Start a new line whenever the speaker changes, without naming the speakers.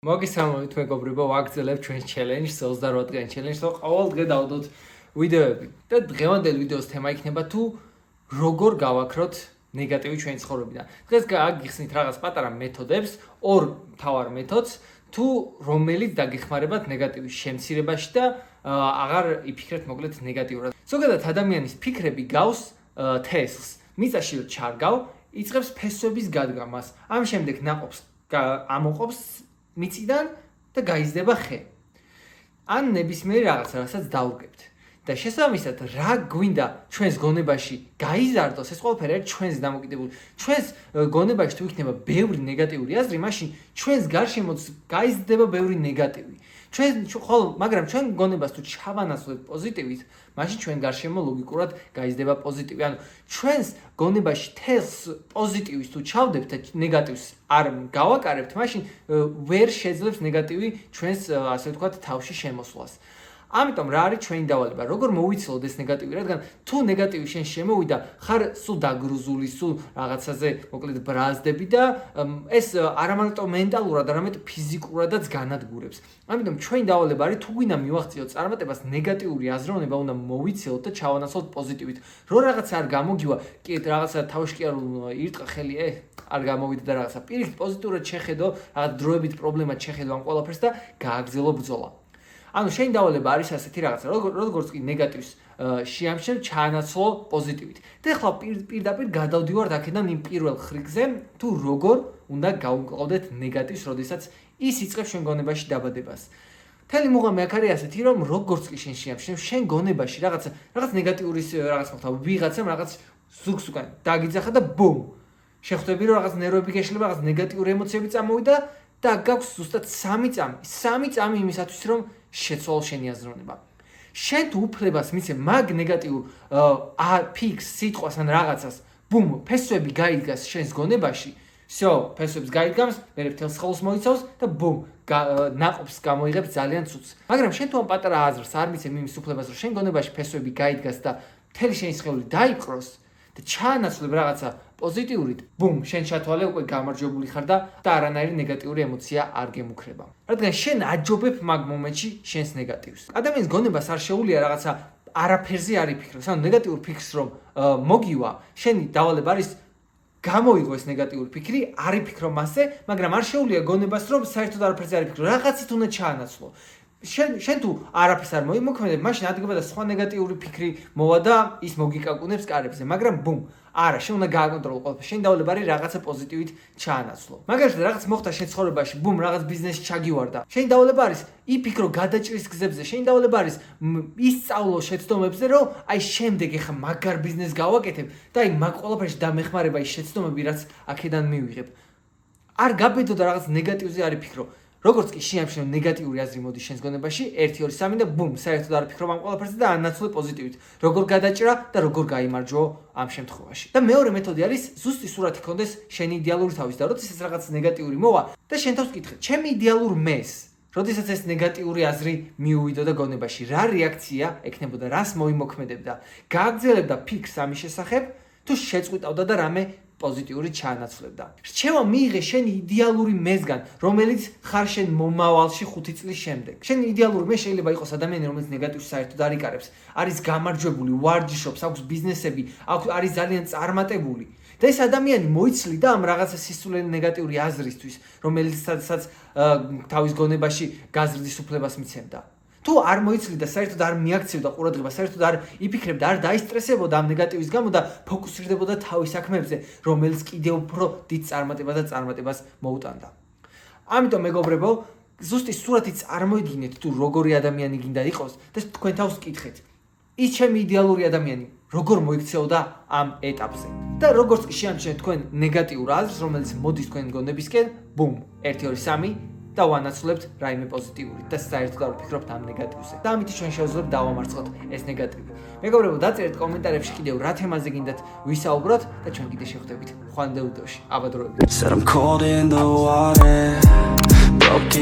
მოგესალმებით მეგობრებო, ვაგრძელებთ ჩვენს ჩელენჯს, 28 დღიანი ჩელენჯს, ყოველ დღე დავდოთ ვიდეოები. და დღევანდელი ვიდეოს თემა იქნება თუ როგორ გავაქროთ ნეგატივი ჩვენი ცხოვრებიდან. დღეს გაგიხსნით რაღაც პატარა მეთოდებს, ორ მთავარ მეთოდს, თუ რომელიც დაგეხმარებათ ნეგატივის შემცირებაში და აღარ იფიქრეთ მოკლედ ნეგატიურად. ზოგადად ადამიანის ფიქრები გავს თესლს, მიწაში ჩარგავ, იწყებს ფესვების გადგამას. ამ შემდეგ ნაყოფს ამოყობს მიწიდან და გაიზრდება ხე. ან ნებისმიერ რაღაცას დავუგებთ. და შესაბამისად, რა გვინდა ჩვენს გონებაში გაიზარდოს, ეს ყველაფერი არის ჩვენს დამოკიდებული. ჩვენს გონებაში თუ იქნება ბევრი ნეგატიური აზრი, მაშინ ჩვენს გარშემოც გაიზრდება ბევრი ნეგატივი. მაგრამ ჩვენ გონებას თუ ჩავანაცვლებთ პოზიტივით, მაშინ ჩვენ გარშემო ლოგიკურად გაიზრდება პოზიტივი. ანუ ჩვენს გონებაში თელს პოზიტივის თუ ჩავდებთ და ნეგატივს არ გავაკარებთ, მაშინ ვერ შეძლებს ნეგატივი ჩვენს ასე ვთქვათ თავში შემოსვლას. ამიტომ რა არის ჩვენი დავალება? როგორ მოვიცილოთ ეს ნეგატივი, რადგან თუ ნეგატივი შენ შემოვიდა, ხარ სულ დაგრუზული, სულ რაღაცაზე მოკლედ ბრაზდები და ეს არა მარტო მენტალურად, არამედ ფიზიკურადაც განადგურებს. ამიტომ ჩვენი დავალება არის თუ გვინდა მივახციოთ წარმატებას, ნეგატიური აზროვნება უნდა მოვიცილოთ და ჩავანაცვლოთ პოზიტივით. რო რაღაცა არ გამოგივა, კი რაღაცა თავში კი არ ირტყა ხელი, არ გამოვიდა და რაღაცა პირიქით პოზიტიურად შეხედო, რაღაც დროებით პრობლემად შეხედო ამ ყველაფერს და გააგრძელო ბრძოლა. ანუ შენი დავალება არის ასეთი რაღაცა, როგორც კი ნეგატივს შეამჩნევ, ჩაანაცვლო პოზიტივით. და ახლა პირდაპირ გადავდივართ აქედან იმ პირველ ხრიგზე, თუ როგორ უნდა გავუმკლავდეთ ნეგატივს, როდესაც ის იწყებს ჩვენ გონებაში დაბადებას. მთელი მუღამი აქ არის ასეთი, რომ როგორც კი შენ შეამჩნევ, შენ გონებაში რაღაც ნეგატიურის რაღაც მოხდა, ვიღაცამ რაღაც ზურგს უკან დაგიძახა და ბუმ. შეხვდები რომ რაღაც ნერვები გეშლება, რაღაც ნეგატიური ემოციები წამოვიდა და გაქვს ზუსტად 3 წამი იმისათვის, რომ შეცვალო შენი აზროვნება. შენ თუ უფლებას მიცემ მაგ ნეგატიურ ფიქს, სიტყვას ან რაღაცას, ბუმ, ფესვები გაიდგას შენს გონებაში, ფესვებს გაიდგამს, მე მთელ სხეულს მოიცავს და ბუმ, ნაყოფს გამოიღებს ძალიან ცუდს. მაგრამ შენ თუ ამ პატარა აზრს არ მიცემ იმის უფლებას, რომ შენ გონებაში ფესვები გაიდგას და მთელი შენი სხეული დაიპყროს და ჩაანაცვლებ რაღაცა პოზიტიურით, ბუმ, შენ ჩათვალე უკვე გამარჯვებული ხარ და არანაირი ნეგატიური ემოცია არ გემუქრება. რადგან შენ აჯობებ მაგ მომენტში შენს ნეგატივს. ადამიანის გონებას არ შეუძლია რაღაცა არაფერზე არ იფიქროს. ანუ ნეგატიურ ფიქრს რომ მოგივა, შენი დავალება არის გამოიღო ეს ნეგატიური ფიქრი, არ იფიქრო მასზე, მაგრამ არ შეუძლია გონებას რომ საერთოდ არაფერზე არ იფიქრო. რაღაცით უნდა ჩაანაცვლო. შენ თუ არაფერს არ მოიმოქმედებ, მაშინ ადგება და სხვა ნეგატიური ფიქრი მოვა და ის მოგიკაკუნებს კარებზე, მაგრამ ბუმ, არა, შენ უნდა გააკონტროლო ყველაფერი. შენ დავალება არის რაღაცა პოზიტივით ჩაანაცვლო. მაგალითად, რაღაც მოხდა შენ ცხოვრებაში, ბუმ, რაღაც ბიზნესში ჩაგივარდა. შენი დავალება არის იფიქრო გადაჭრის გზებზე. შენი დავალება არის ისწავლო შეცდომებზე, რომ აი შემდეგ ეხა მაგარ ბიზნესს გავაკეთებ და აი მაგ ყველაფერში დამეხმარება ის შეცდომები, რაც აქედან მივიღებ. არ გაბედო და რაღაც ნეგატივზე არ იფიქრო. როგორც კი შეამჩნევ ნეგატიური აზრი მოდის შენს გონებაში, 1 2 3 და ბუმ, საერთოდ არ ფიქრობ ამ ყველაფერზე და ანაცვლე პოზიტივით. როგორ გადაჭრა და როგორ გაიმარჯვო ამ შემთხვევაში. და მეორე მეთოდი არის ზუსტი სურათი ქონდეს შენი იდეალური თავის და როდესაც რაღაც ნეგატიური მოვა და შენ თავს კითხე, ჩემი იდეალურ მეს, როდესაც ეს ნეგატიური აზრი მიუვიდო და გონებაში, რა რეაქცია ექნებოდა, რას მოიმოქმედებდა, გააგრძელებდა ფიქრს ამის შესახებ, თუ შეწყვიტავდა და რამე პოზიტიური ჩაანაცვლებდა. რჩევა მიიღე შენი იდეალური მესგან, რომელიც ხარ შენ მომავალში 5 წლის შემდეგ. შენი იდეალური მე შეიძლება იყოს ადამიანი, რომელიც ნეგატივს საერთოდ არ იკარებს, არის გამარჯვებული, ვარჯიშობს, აქვს ბიზნესები, არის ძალიან წარმატებული. და ეს ადამიანი მოიცლიდა ამ რაღაცა სისულელი ნეგატიური აზრისთვის, რომელიცაც თავის გონებაში გაზრდის უფლებას მიცემდა. თუ არ მოიცლიდა, საერთოდ არ მიაქცევდა ყურადღებას, საერთოდ არ იფიქრებდა, არ დაისტრესებოდა ამ ნეგატივის გამო და ფოკუსირდებოდა თავის საქმეებზე, რომელიც კიდევ უფრო დიდ წარმატებას მოუტანდა. ამიტომ მეგობრებო, ზუსტი სურათი წარმოიდგინეთ თუ როგორი ადამიანი გინდა იყოს და თქვენ თავს კითხეთ. ის ჩემი იდეალური ადამიანი როგორ მოიქცეოდა ამ ეტაპზე. და როგორც კი შეამჩნევთ თქვენ ნეგატიურ აზრს, რომელიც მოდის თქვენ გონებისკენ, ბუმ, 1 2 3 და ვანაცვლებთ რაიმე პოზიტიური და საერთოდ არ ვფიქრობთ ამ ნეგატივზე. და ამით ჩვენ შევძლებთ დავამარცხოთ ეს ნეგატივი. მეგობრებო, დაწერეთ კომენტარებში კიდევ რა თემაზე გინდათ ვისაუბროთ და ჩვენ კიდე შევხვდებით ხვანდელ ვიდეოში. აბა დროებით.